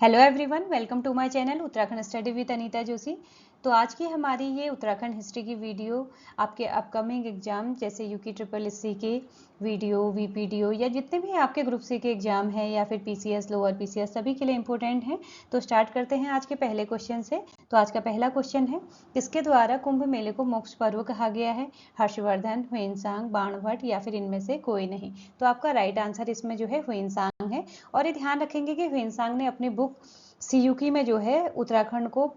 Hello everyone, welcome to my channel Uttarakhand study with Anita Joshi. तो आज की हमारी ये उत्तराखंड हिस्ट्री की वीडियो आपके अपकमिंग एग्जाम जैसे यूकी ट्रिपल एससी के वीडियो, वीपीडीओ या जितने भी आपके ग्रुप सी के एग्जाम हैं या फिर पीसीएस, लोअर पीसीएस सभी के लिए इंपॉर्टेंट है। तो स्टार्ट करते हैं आज के पहले क्वेश्चन से। तो आज का पहला क्वेश्चन है, किसके द्वारा कुंभ मेले को मोक्ष पर्व कहा गया है? हर्षवर्धन, ह्वेनसांग, बाणभट्ट या फिर इनमें से कोई नहीं? तो आपका राइट आंसर इसमें जो है ह्वेनसांग है। और ये ध्यान रखेंगे कि ह्वेनसांग ने अपनी बुक सीयूकी में जो है उत्तराखंड को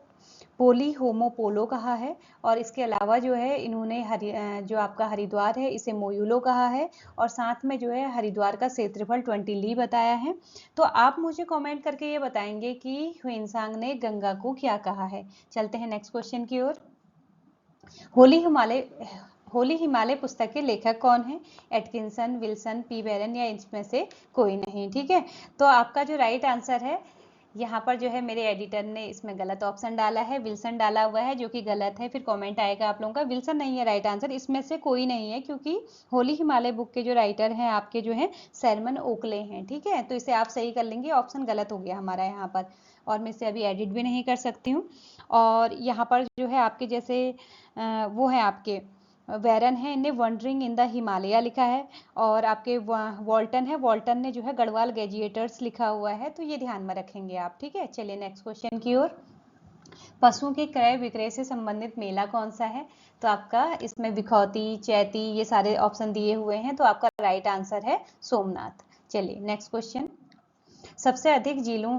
पोली होमोपोलो कहा है। और इसके अलावा जो है इन्होंने जो आपका हरिद्वार है इसे मोयुलो कहा है। और साथ में जो है हरिद्वार का क्षेत्रफल 20 ली बताया है। तो आप मुझे कमेंट करके ये बताएंगे कि ह्वेनसांग ने गंगा को क्या कहा है। चलते हैं नेक्स्ट क्वेश्चन की ओर। होली हिमालय पुस्तक के लेखक कौन है? एटकिंसन, विल्सन, पी बैरन या इनमें से कोई नहीं? ठीक है, तो आपका जो राइट आंसर है, यहाँ पर जो है मेरे एडिटर ने इसमें गलत ऑप्शन डाला है, विल्सन डाला हुआ है जो कि गलत है। फिर कमेंट आएगा आप लोगों का, विल्सन नहीं है राइट आंसर, इसमें से कोई नहीं है, क्योंकि होली हिमालय बुक के जो राइटर हैं आपके जो है सैरमन ओकले हैं। ठीक है, तो इसे आप सही कर लेंगे, ऑप्शन गलत हो गया हमारा यहाँ पर, और मैं इसे अभी एडिट भी नहीं कर सकती हूँ। और यहाँ पर जो है आपके जैसे वो है आपके वेरन है, इन्हें वंडरिंग इन द हिमालय लिखा है। और आपके वॉल्टन है, वॉल्टन ने जो है गढ़वाल ग्रेजुएटर्स लिखा हुआ है। तो ये ध्यान में रखेंगे आप। ठीक है, चलिए नेक्स्ट क्वेश्चन की ओर। पशुओं के क्रय विक्रय से संबंधित मेला कौन सा है? तो आपका इसमें विखौती, चैती ये सारे ऑप्शन दिए हुए हैं। तो आपका राइट आंसर है सोमनाथ। चलिए नेक्स्ट क्वेश्चन। सबसे अधिक जिलों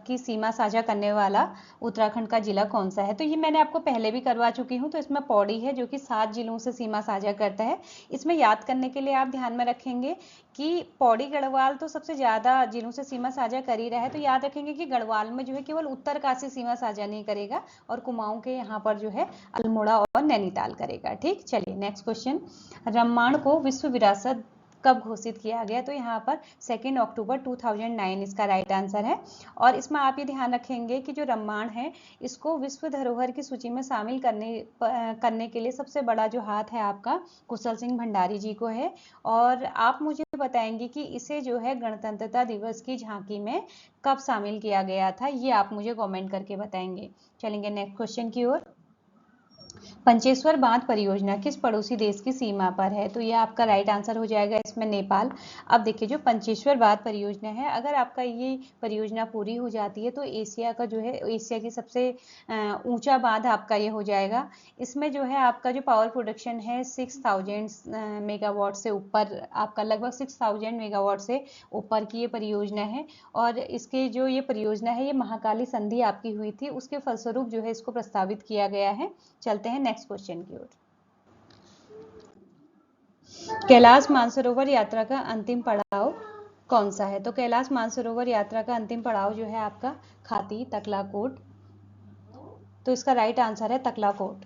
की सीमा साझा करने वाला उत्तराखंड का जिला कौन सा है? तो ये मैंने आपको पहले भी करवा चुकी हूँ। तो इसमें पौड़ी है जो कि 7 जिलों से सीमा साझा करता है। इसमें याद करने के लिए आप ध्यान में रखेंगे कि पौड़ी गढ़वाल तो सबसे ज्यादा जिलों से सीमा साझा कर ही रहा है। तो याद रखेंगे कि गढ़वाल में जो है केवल उत्तरकाशी सीमा साझा नहीं करेगा, और कुमाऊं के यहाँ पर जो है अल्मोड़ा और नैनीताल करेगा। ठीक, चलिए नेक्स्ट क्वेश्चन। रम्माण को विश्व विरासत कब घोषित किया गया? तो यहाँ पर 2 अक्टूबर 2009 इसका राइट आंसर है। और इसमें आप ये ध्यान रखेंगे कि जो रम्माण है इसको विश्व धरोहर की सूची में शामिल करने के लिए सबसे बड़ा जो हाथ है आपका कुशल सिंह भंडारी जी को है। और आप मुझे बताएंगे कि इसे जो है गणतंत्रता दिवस की झांकी में कब शामिल किया गया था, ये आप मुझे कमेंट करके बताएंगे। चलेंगे नेक्स्ट क्वेश्चन की ओर। पंचेश्वर बांध परियोजना किस पड़ोसी देश की सीमा पर है? तो ये आपका राइट आंसर हो जाएगा इसमें नेपाल। अब देखिए, जो पंचेश्वर बांध परियोजना है, अगर आपका ये परियोजना पूरी हो जाती है तो एशिया का जो है एशिया की सबसे ऊंचा बांध आपका ये हो जाएगा। इसमें जो है आपका जो पावर प्रोडक्शन है 6000 मेगावाट से ऊपर, आपका लगभग 6000 मेगावाट से ऊपर की ये परियोजना है। और इसके जो ये परियोजना है ये महाकाली संधि आपकी हुई थी, उसके फलस्वरूप जो है इसको प्रस्तावित किया गया है। चलते हैं नेक्स्ट क्वेश्चन की ओर। कैलाश मानसरोवर यात्रा का अंतिम पड़ाव कौन सा है? तो कैलाश मानसरोवर यात्रा का अंतिम पड़ाव जो है आपका खाती तकलाकोट। तो इसका राइट आंसर है तकलाकोट।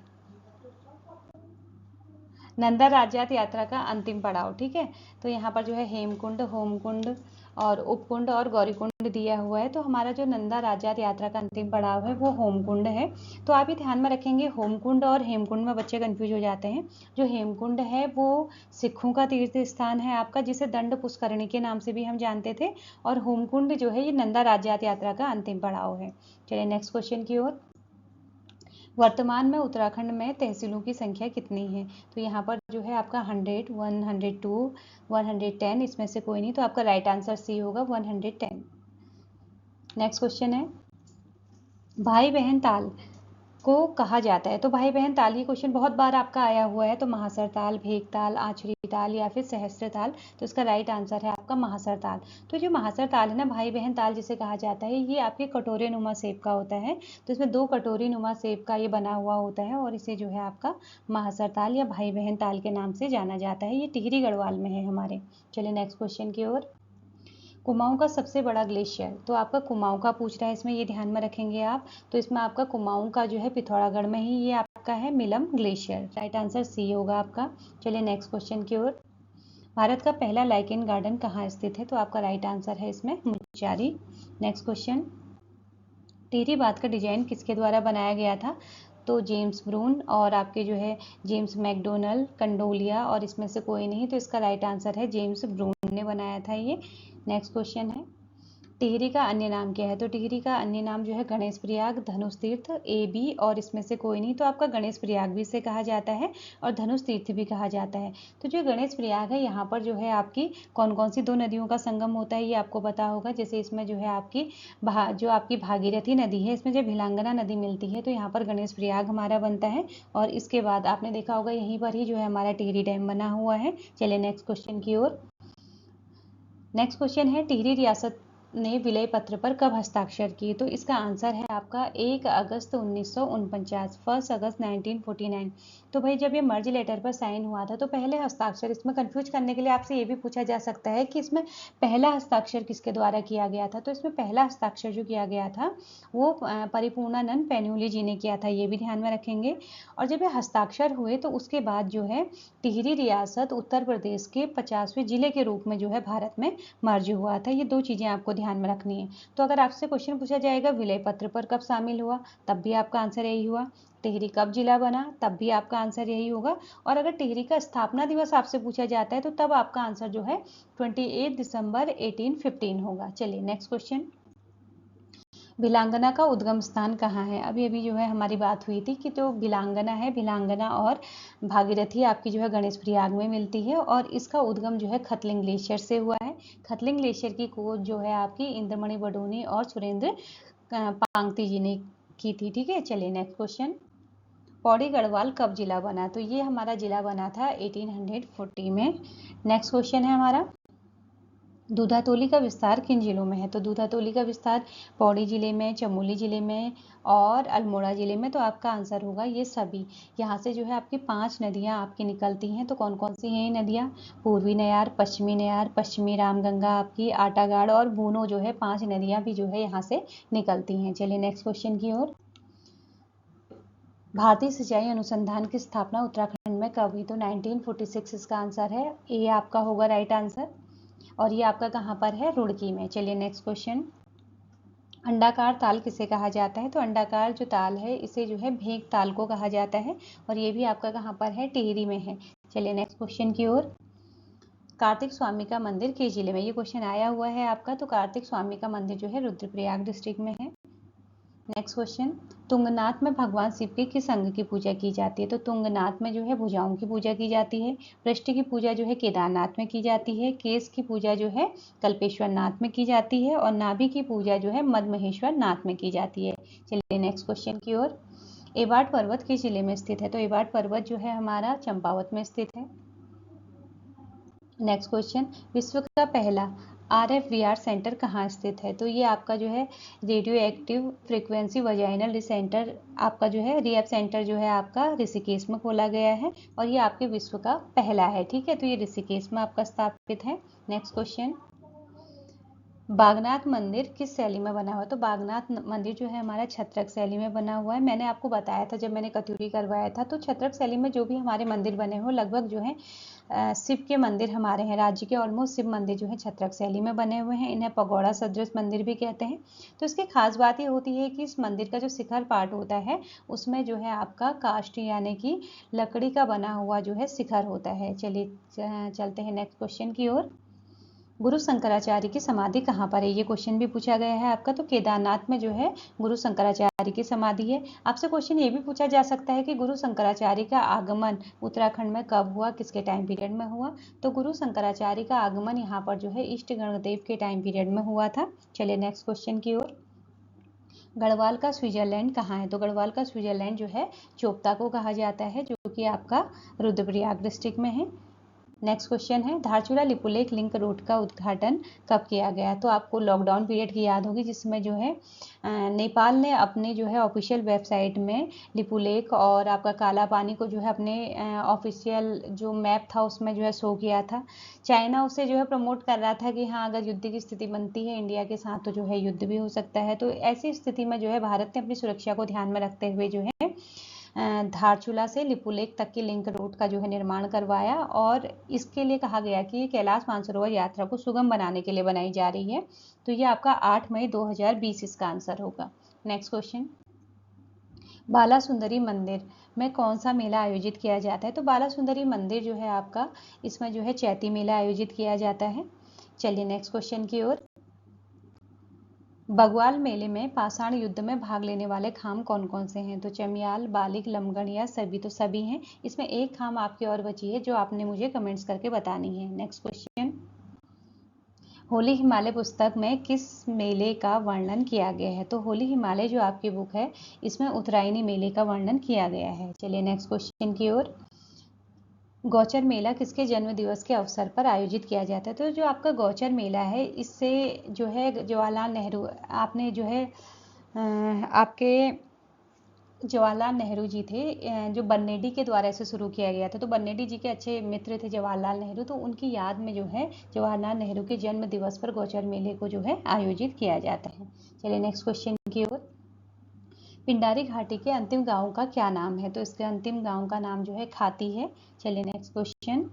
नंदा राज्यात यात्रा का अंतिम पड़ाव, ठीक है, तो यहाँ पर जो है हेमकुंड, होमकुंड और उपकुंड और गौरीकुंड दिया हुआ है। तो हमारा जो नंदा राज्यात यात्रा का अंतिम पड़ाव है वो होमकुंड है। तो आप ये ध्यान में रखेंगे, होमकुंड और हेमकुंड में बच्चे कंफ्यूज हो जाते हैं। जो हेमकुंड है वो सिखों का तीर्थ स्थान है आपका, जिसे दंड पुष्करणी के नाम से भी हम जानते थे। और होमकुंड जो है ये नंदा राज्यात यात्रा का अंतिम पड़ाव है। चलिए नेक्स्ट क्वेश्चन की ओर। वर्तमान में उत्तराखंड में तहसीलों की संख्या कितनी है? तो यहाँ पर जो है आपका 100, 102, 110 इसमें से कोई नहीं। तो आपका राइट आंसर सी होगा 110। नेक्स्ट क्वेश्चन है, भाई बहन ताल को कहा जाता है? तो भाई बहन ताल, ये क्वेश्चन बहुत बार आपका आया हुआ है। तो महासर ताल, भेक ताल, आचरी ताल या फिर सहस्त्र ताल? तो इसका राइट आंसर है आपका महासर ताल। तो जो महासर ताल है ना, भाई बहन ताल जिसे कहा जाता है, ये आपके कटोरे नुमा सेप का होता है। तो इसमें 2 कटोरी नुमा सेप का ये बना हुआ होता है, और इसे जो है आपका महासर ताल या भाई बहन ताल के नाम से जाना जाता है। ये टिहरी गढ़वाल में है हमारे। चलिए नेक्स्ट क्वेश्चन की ओर। कुमाऊं का सबसे बड़ा ग्लेशियर, तो आपका कुमाऊं का पूछ रहा है इसमें, ये ध्यान में रखेंगे आप। तो इसमें आपका कुमाऊं का जो है पिथौरागढ़ में ही ये आपका है Milam glacier. Right answer C होगा आपका। चलिए नेक्स्ट क्वेश्चन की ओर। भारत का पहला लाइकेन गार्डन कहाँ स्थित है? तो आपका राइट आंसर है इसमें मुंचारी। नेक्स्ट क्वेश्चन, टिहरी बांध का डिजाइन किसके द्वारा बनाया गया था? तो जेम्स ब्रून और आपके जो है जेम्स मैकडोनल्ड, कंडोलिया और इसमें से कोई नहीं। तो इसका राइट आंसर है जेम्स ब्रून ने बनाया था ये। नेक्स्ट क्वेश्चन है, टिहरी का अन्य नाम क्या है? तो टिहरी का अन्य नाम जो है गणेश प्रयाग, धनुष तीर्थ, ए बी और इसमें से कोई नहीं। तो आपका गणेश प्रयाग भी इसे कहा जाता है और धनुष तीर्थ भी कहा जाता है। तो जो गणेश प्रयाग है यहाँ पर जो है आपकी कौन कौन सी दो नदियों का संगम होता है ये आपको पता होगा। जैसे इसमें जो है आपकी जो आपकी भागीरथी नदी है, इसमें जब भिलांगना नदी मिलती है तो यहाँ पर गणेश प्रयाग हमारा बनता है। और इसके बाद आपने देखा होगा यहीं पर ही जो है हमारा टिहरी डैम बना हुआ है। चलिए नेक्स्ट क्वेश्चन की ओर। नेक्स्ट क्वेश्चन है, टिहरी रियासत ने विलय पत्र पर कब हस्ताक्षर किए? तो इसका आंसर है आपका 1 अगस्त 1949, 1 अगस्त 1949। तो भाई जब ये मर्ज लेटर पर साइन हुआ था तो पहले हस्ताक्षर, इसमें कंफ्यूज करने के लिए आपसे ये भी पूछा जा सकता है कि इसमें पहला हस्ताक्षर किसके द्वारा किया गया था। तो इसमें पहला हस्ताक्षर जो किया गया था वो परिपूर्णानंद पैन्यूली जी ने किया था, ये भी ध्यान में रखेंगे। और जब ये हस्ताक्षर हुए तो उसके बाद जो है टिहरी रियासत उत्तर प्रदेश के 50वें जिले के रूप में जो है भारत में मर्ज हुआ था। ये दो चीजें आपको ध्यान में रखनी है। तो अगर आपसे क्वेश्चन पूछा जाएगा विलय पत्र पर कब शामिल हुआ, तब भी आपका आंसर यही हुआ। टिहरी कब जिला बना, तब भी आपका आंसर यही होगा। और अगर टिहरी का स्थापना दिवस आपसे पूछा जाता है तो तब आपका आंसर जो है 28 दिसंबर 1815 होगा। चलिए नेक्स्ट क्वेश्चन। भिलांगना का उद्गम स्थान कहाँ है? अभी अभी जो है हमारी बात हुई थी कि जो भिलांगना है, भिलांगना और भागीरथी आपकी जो है गणेश प्रयाग में मिलती है और इसका उद्गम जो है खतलिंग ग्लेशियर से हुआ है। खतलिंग ग्लेशियर की खोज जो है आपकी इंद्रमणि बडोनी और सुरेंद्र पांगती जी ने की थी। ठीक है, चलिए नेक्स्ट क्वेश्चन। पौड़ी गढ़वाल कब जिला बना? तो ये हमारा जिला बना था 1840 में। नेक्स्ट क्वेश्चन है हमारा, दूधातोली का विस्तार किन जिलों में है? तो दूधातोली का विस्तार पौड़ी जिले में, चमोली जिले में और अल्मोड़ा जिले में। तो आपका आंसर होगा ये सभी। यहाँ से जो है आपकी 5 नदियाँ आपकी निकलती हैं। तो कौन कौन सी हैं ये नदियाँ? पूर्वी नयार, पश्चिमी रामगंगा, आपकी आटागाड़ और बूनो जो है 5 नदियाँ भी जो है यहाँ से निकलती हैं। चलिए नेक्स्ट क्वेश्चन की ओर। भारतीय सिंचाई अनुसंधान की स्थापना उत्तराखंड में कब हुई? तो 1946 इसका आंसर है। ये आपका होगा राइट आंसर। और ये आपका कहाँ पर है? रुड़की में। चलिए नेक्स्ट क्वेश्चन। अंडाकार ताल किसे कहा जाता है? तो अंडाकार जो ताल है इसे जो है भेंक ताल को कहा जाता है और ये भी आपका कहाँ पर है? टिहरी में है। चलिए नेक्स्ट क्वेश्चन की ओर। कार्तिक स्वामी का मंदिर किस जिले में? ये क्वेश्चन आया हुआ है आपका। तो कार्तिक स्वामी का मंदिर जो है रुद्रप्रयाग डिस्ट्रिक्ट में है। Next question. तुंगनाथ में भगवान शिव के किस अंग की पूजा की जाती है? तो तुंगनाथ में जो है भुजाओं की पूजा की जाती है। पृष्ठ की पूजा जो है केदारनाथ में की जाती है। केस की पूजा जो है कल्पेश्वर नाथ में की जाती है और नाभि की पूजा जो है मदमहेश्वर नाथ में की जाती है। चलिए नेक्स्ट क्वेश्चन की ओर। एवार्ड पर्वत किस जिले में स्थित है? तो एवार्ड पर्वत जो है हमारा चंपावत में स्थित है। Next question. विश्व का पहला RFVR सेंटर कहाँ स्थित है? तो ये आपका जो है radio active frequency vaginal centre, आपका जो है रिएफ सेंटर जो है आपका ऋषिकेश में खोला गया है और ये आपके विश्व का पहला है। ठीक है, तो ये ऋषिकेश में आपका स्थापित है। Next question. बागनाथ मंदिर किस शैली में बना हुआ है? तो बागनाथ मंदिर जो है हमारा छत्रक शैली में बना हुआ है। मैंने आपको बताया था जब मैंने कत्यूरी करवाया था, तो छत्रक शैली में जो भी हमारे मंदिर बने हुए लगभग जो है शिव के मंदिर हमारे हैं। राज्य के ऑलमोस्ट शिव मंदिर जो है छत्रक शैली में बने हुए हैं। इन्हें पगोड़ा सदृश मंदिर भी कहते हैं। तो इसकी खास बात ये होती है कि इस मंदिर का जो शिखर पार्ट होता है उसमें जो है आपका काष्ठ यानी कि लकड़ी का बना हुआ जो है शिखर होता है। चलिए चलते हैं नेक्स्ट क्वेश्चन की ओर। गुरु शंकराचार्य की समाधि कहाँ पर है? ये क्वेश्चन भी पूछा गया है आपका। तो केदारनाथ में जो है गुरु शंकराचार्य की समाधि है। आपसे क्वेश्चन ये भी पूछा जा सकता है कि गुरु शंकराचार्य का आगमन उत्तराखंड में कब हुआ, किसके टाइम पीरियड में हुआ? तो गुरु शंकराचार्य का आगमन यहाँ पर जो है इष्ट गणदेव के टाइम पीरियड में हुआ था। चलिए नेक्स्ट क्वेश्चन की ओर। गढ़वाल का स्विट्जरलैंड कहाँ है? तो गढ़वाल का स्विट्जरलैंड जो है चोपता को कहा जाता है, जो कि आपका रुद्रप्रयाग डिस्ट्रिक्ट में है। नेक्स्ट क्वेश्चन है, धारचूला लिपुलेख लिंक रोड का उद्घाटन कब किया गया? तो आपको लॉकडाउन पीरियड की याद होगी जिसमें जो है नेपाल ने अपने जो है ऑफिशियल वेबसाइट में लिपुलेख और आपका काला पानी को जो है अपने ऑफिशियल जो मैप था उसमें जो है शो किया था। चाइना उसे जो है प्रमोट कर रहा था कि हाँ अगर युद्ध की स्थिति बनती है इंडिया के साथ तो जो है युद्ध भी हो सकता है। तो ऐसी स्थिति में जो है भारत ने अपनी सुरक्षा को ध्यान में रखते हुए जो है धारचूला से लिपुलेख तक की लिंक रोड का जो है निर्माण करवाया और इसके लिए कहा गया कि कैलाश मानसरोवर यात्रा को सुगम बनाने के लिए बनाई जा रही है। तो ये आपका 8 मई 2020 इसका आंसर होगा। Next question. बाला सुंदरी मंदिर में कौन सा मेला आयोजित किया जाता है? तो बाला सुंदरी मंदिर जो है आपका इसमें जो है चैती मेला आयोजित किया जाता है। चलिए नेक्स्ट क्वेश्चन की ओर। बग्वाल मेले में पाषाण युद्ध में भाग लेने वाले खाम कौन कौन से हैं? तो चमियाल, बालिक, लमगढ़ या सभी? तो सभी हैं। इसमें एक खाम आपकी और बची है जो आपने मुझे कमेंट्स करके बतानी है। नेक्स्ट क्वेश्चन, होली हिमालय पुस्तक में किस मेले का वर्णन किया गया है? तो होली हिमालय जो आपकी बुक है इसमें उत्तरायणी मेले का वर्णन किया गया है। चलिए नेक्स्ट क्वेश्चन की ओर, गौचर मेला किसके जन्म दिवस के अवसर पर आयोजित किया जाता है? तो जो आपका गौचर मेला है इससे जो है जवाहरलाल नेहरू, आपने जो है आपके जवाहरलाल नेहरू जी थे जो बन्नेडी के द्वारा इसे शुरू किया गया था। तो बन्नेडी जी के अच्छे मित्र थे जवाहरलाल नेहरू, तो उनकी याद में जो है जवाहरलाल नेहरू के जन्म दिवस पर गौचर मेले को जो है आयोजित किया जाता है। चलिए नेक्स्ट क्वेश्चन की ओर, पिंडारी घाटी के अंतिम गांव का क्या नाम है? तो इसके अंतिम गांव का नाम जो है खाती है। चलिए नेक्स्ट क्वेश्चन,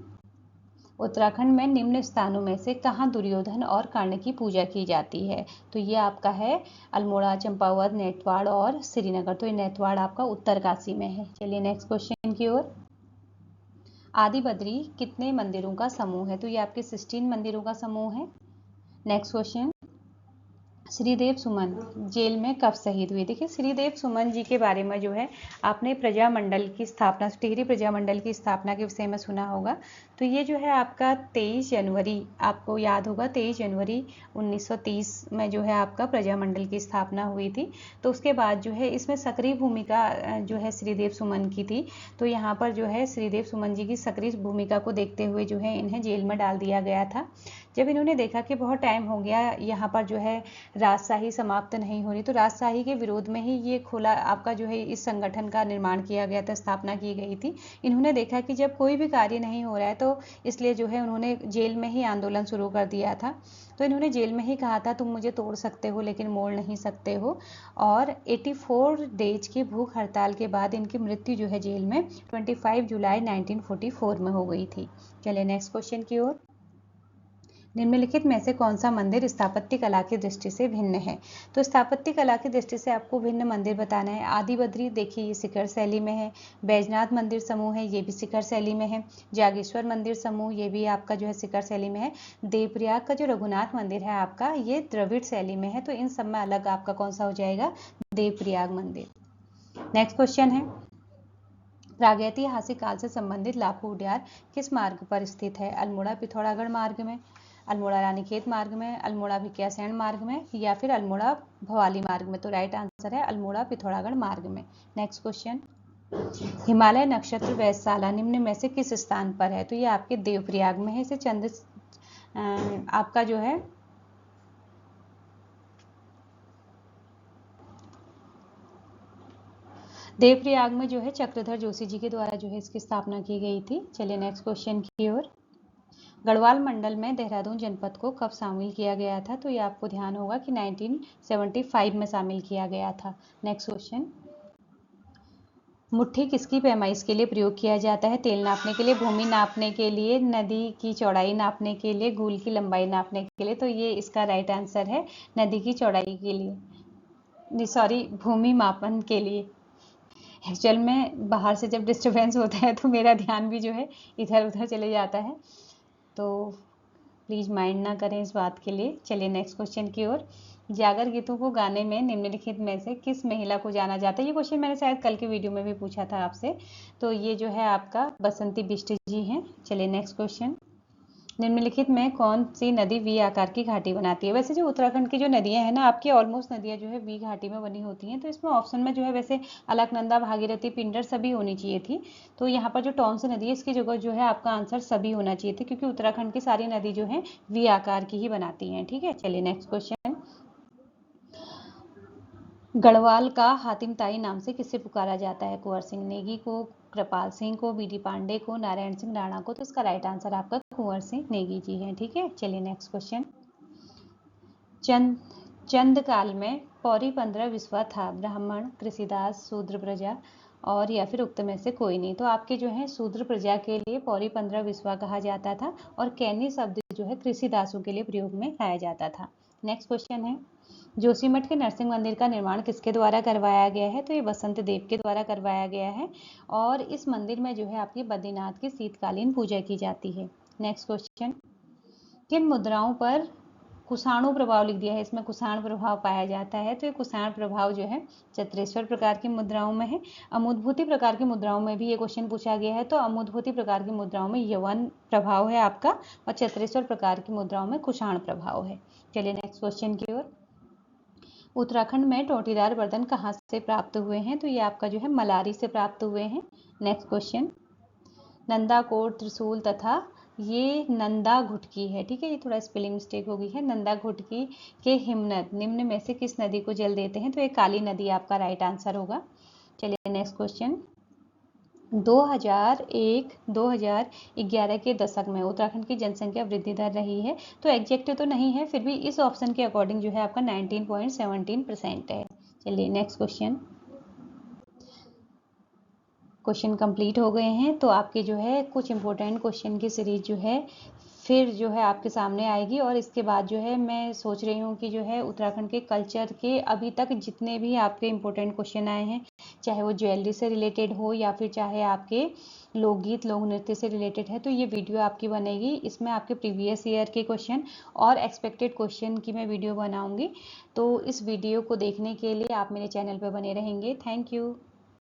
उत्तराखंड में निम्न स्थानों में से कहाँ दुर्योधन और कर्ण की पूजा की जाती है? तो ये आपका है अल्मोड़ा, चंपावत, नेतवाड़ और श्रीनगर। तो ये नेतवाड़ आपका उत्तरकाशी में है। चलिए नेक्स्ट क्वेश्चन की ओर, आदि बद्री कितने मंदिरों का समूह है? तो ये आपके 16 मंदिरों का समूह है। नेक्स्ट क्वेश्चन, श्रीदेव सुमन जेल में कब शहीद हुए? देखिए श्रीदेव सुमन जी के बारे में जो है आपने प्रजामंडल की स्थापना, टिहरी प्रजामंडल की स्थापना के विषय में सुना होगा। तो ये जो है आपका 23 जनवरी, आपको याद होगा 23 जनवरी 1930 में जो है आपका प्रजामंडल की स्थापना हुई थी। तो उसके बाद जो है इसमें सक्रिय भूमिका जो है श्रीदेव सुमन की थी। तो यहाँ पर जो है श्रीदेव सुमन जी की सक्रिय भूमिका को देखते हुए जो है इन्हें जेल में डाल दिया गया था। जब इन्होंने देखा कि बहुत टाइम हो गया यहाँ पर जो है राजशाही समाप्त नहीं हो रही, तो राजशाही के विरोध में ही ये खुला आपका जो है इस संगठन का निर्माण किया गया था, स्थापना की गई थी। इन्होंने देखा कि जब कोई भी कार्य नहीं हो रहा है तो इसलिए जो है उन्होंने जेल में ही आंदोलन शुरू कर दिया था। तो इन्होंने जेल में ही कहा था तुम मुझे तोड़ सकते हो लेकिन मोड़ नहीं सकते हो। और 84 डेज की भूख हड़ताल के बाद इनकी मृत्यु जो है जेल में 25 जुलाई 1944 में हो गई थी। चलिए नेक्स्ट क्वेश्चन की ओर, निम्नलिखित में से कौन सा मंदिर स्थापत्य कला की दृष्टि से भिन्न है? तो स्थापत्य कला की दृष्टि से आपको भिन्न मंदिर बताना है। आदि बद्री देखिए ये शिखर शैली में है, बैजनाथ मंदिर समूह है ये भी शिखर शैली में है, जागेश्वर मंदिर समूह ये भी आपका जो है शिखर शैली में है, देवप्रयाग का जो रघुनाथ मंदिर है आपका ये द्रविड़ शैली में है। तो इन सब में अलग आपका कौन सा हो जाएगा? देवप्रयाग मंदिर। नेक्स्ट क्वेश्चन है, प्रागैतिहासिक काल से संबंधित लाखों उद्यान किस मार्ग पर स्थित है? अल्मोड़ा पिथौरागढ़ मार्ग में, अल्मोड़ा रानीखेत मार्ग में, अल्मोड़ा भिकियासैंण मार्ग में या फिर अल्मोड़ा भवाली मार्ग में? तो राइट आंसर है अल्मोड़ा पिथौरागढ़ मार्ग में। नेक्स्ट क्वेश्चन, हिमालय नक्षत्र वेधशाला निम्न में से किस स्थान पर है? तो ये आपके देवप्रयाग में है। इसे आपका जो है देवप्रयाग में जो है चक्रधर जोशी जी के द्वारा जो है इसकी स्थापना की गई थी। चलिए नेक्स्ट क्वेश्चन की ओर, गढ़वाल मंडल में देहरादून जनपद को कब शामिल किया गया था? तो ये आपको ध्यान होगा कि 1975 में शामिल किया गया था। नेक्स्ट क्वेश्चन, मुट्ठी किसकी पैमाइश के लिए प्रयोग किया जाता है? तेल नापने के लिए, भूमि नापने के लिए, नदी की चौड़ाई नापने के लिए, गुल की लंबाई नापने के लिए? तो ये इसका राइट आंसर है नदी की चौड़ाई के लिए, सॉरी भूमि मापन के लिए। एक्चुअल में बाहर से जब डिस्टरबेंस होता है तो मेरा ध्यान भी जो है इधर उधर चले जाता है, तो प्लीज़ माइंड ना करें इस बात के लिए। चलिए नेक्स्ट क्वेश्चन की ओर, जागर गीतों को गाने में निम्नलिखित में से किस महिला को जाना जाता है? ये क्वेश्चन मैंने शायद कल के वीडियो में भी पूछा था आपसे। तो ये जो है आपका बसंती बिष्ट जी हैं। चलिए नेक्स्ट क्वेश्चन, निम्नलिखित में कौन सी नदी वी आकार की घाटी बनाती है? वैसे जो उत्तराखंड की जो नदियां हैं ना आपकी ऑलमोस्ट नदियां जो है वी घाटी में बनी होती हैं। तो इसमें ऑप्शन में जो है वैसे अलकनंदा, भागीरथी, पिंडर सभी होनी चाहिए थी। तो यहाँ पर जो टॉन्स नदी है इसकी जगह जो है आपका आंसर सभी होना चाहिए थी, क्योंकि उत्तराखंड की सारी नदी जो है वी आकार की ही बनाती हैं। ठीक है, चलिए नेक्स्ट क्वेश्चन, गढ़वाल का हातिम ताई नाम से किसे पुकारा जाता है? कुंवर सिंह नेगी को, कृपाल सिंह को, बीडी पांडे को, नारायण सिंह राणा को? तो इसका राइट आंसर आपका कुंवर सिंह नेगी जी है। ठीक है, चलिए नेक्स्ट क्वेश्चन, चंद काल में पौरी 15 विश्वा था, ब्राह्मण, कृषिदास, शूद्र प्रजा और या फिर उक्त में से कोई नहीं? तो आपके जो है शूद्र प्रजा के लिए पौरी 15 विश्वा कहा जाता था और कैनी शब्द जो है कृषिदासों के लिए प्रयोग में लाया जाता था। नेक्स्ट क्वेश्चन है, जोशीमठ के नरसिंह मंदिर का निर्माण किसके द्वारा करवाया गया है? तो ये बसंत देव के द्वारा करवाया गया है और इस मंदिर में जो है आपकी बद्रीनाथ की शीतकालीन पूजा की जाती है। नेक्स्ट क्वेश्चन, किन मुद्राओं पर कुषाणु प्रभाव लिख दिया है, इसमें कुषाण प्रभाव पाया जाता है। तो ये कुषाण प्रभाव जो है चतुरेश्वर प्रकार की मुद्राओं में है। अमुद्भूति प्रकार की मुद्राओं में भी ये क्वेश्चन पूछा गया है। तो अमुद्भूति प्रकार की मुद्राओं में यवन प्रभाव है आपका, और चतुरेश्वर प्रकार की मुद्राओं में कुषाण प्रभाव है। चलिए नेक्स्ट क्वेश्चन की ओर। उत्तराखंड में टोटीदार बर्तन कहाँ से प्राप्त हुए हैं? तो ये आपका जो है मलारी से प्राप्त हुए हैं। नेक्स्ट क्वेश्चन, नंदाकोट, त्रिशूल तथा ये नंदा घुटकी है, ठीक है, ये थोड़ा स्पेलिंग मिस्टेक हो गई है। नंदा घुटकी के हिमनद निम्न में से किस नदी को जल देते हैं? तो ये काली नदी आपका राइट आंसर होगा। चलिए नेक्स्ट क्वेश्चन, 2001-2011 के दशक में उत्तराखंड की जनसंख्या वृद्धि दर रही है। तो एग्जैक्ट तो नहीं है, फिर भी इस ऑप्शन के अकॉर्डिंग जो है आपका 19.17% है। चलिए नेक्स्ट क्वेश्चन, क्वेश्चन कंप्लीट हो गए हैं। तो आपके जो है कुछ इंपॉर्टेंट क्वेश्चन की सीरीज जो है फिर जो है आपके सामने आएगी, और इसके बाद जो है मैं सोच रही हूँ कि जो है उत्तराखंड के कल्चर के अभी तक जितने भी आपके इंपॉर्टेंट क्वेश्चन आए हैं, चाहे वो ज्वेलरी से रिलेटेड हो या फिर चाहे आपके लोकगीत लोक नृत्य से रिलेटेड है, तो ये वीडियो आपकी बनेगी। इसमें आपके प्रीवियस ईयर के क्वेश्चन और एक्सपेक्टेड क्वेश्चन की मैं वीडियो बनाऊंगी। तो इस वीडियो को देखने के लिए आप मेरे चैनल पर बने रहेंगे। Thank you.